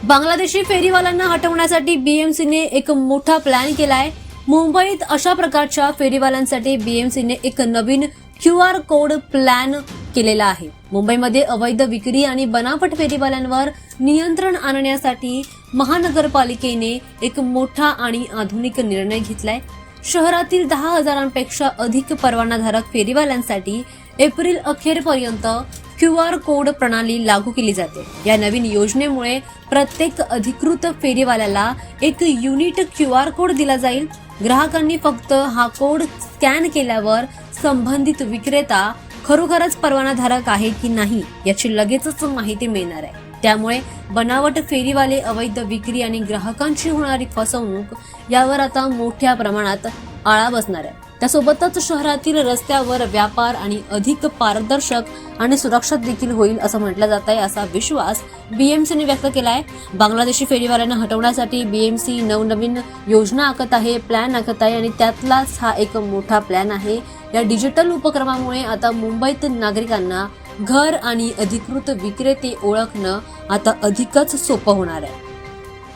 बांगलादेशी फेरीवाल्यांना हटवण्यासाठी बीएमसीने एक मोठा प्लॅन केलाय। मुंबईत अशा प्रकारच्या फेरीवाल्यांसाठी बीएमसीने एक नवीन क्यूआर कोड प्लॅन केलेला आहे। मुंबईमध्ये अवैध विक्री आणि बनावट फेरीवाल्यांवर नियंत्रण आणण्यासाठी महानगरपालिकेने एक मोठा आणि आधुनिक निर्णय घेतलाय। शहरातील 10,000पेक्षा अधिक परवानाधारक फेरीवाल्यांसाठी एप्रिल अखेरपर्यंत क्यूआर कोड प्रणाली लागू केली जाते। या नवीन योजनेमुळे प्रत्येक अधिकृत फेरीवाल्याला एक युनिक क्यूआर कोड दिला जाईल। ग्राहकांनी फक्त हा कोड स्कॅन केल्यावर संबंधित विक्रेता खरोखरच परवानाधारक आहे की नाही याची लगेचच माहिती मिळणार आहे। त्यामुळे बनावट फेरीवाले, अवैध विक्री आणि ग्राहकांची होणारी फसवणूक यावर आता मोठ्या प्रमाणात आळा बसणार आहे। त्यासोबतच शहरातील रस्त्यावर व्यापार आणि अधिक पारदर्शक आणि सुरक्षित देखील होईल असं म्हटलं जात आहे। असा विश्वास बीएमसीने व्यक्त केलाय। बांगलादेशी फेरीवाल्यांना हटवण्यासाठी बीएमसी नवनवीन योजना आखत आहे, प्लॅन आखत आहे आणि त्यातलाच हा एक मोठा प्लॅन आहे। या डिजिटल उपक्रमामुळे आता मुंबईत नागरिकांना घर आणि अधिकृत विक्रेते ओळखणं आता अधिकच सोपं होणार आहे।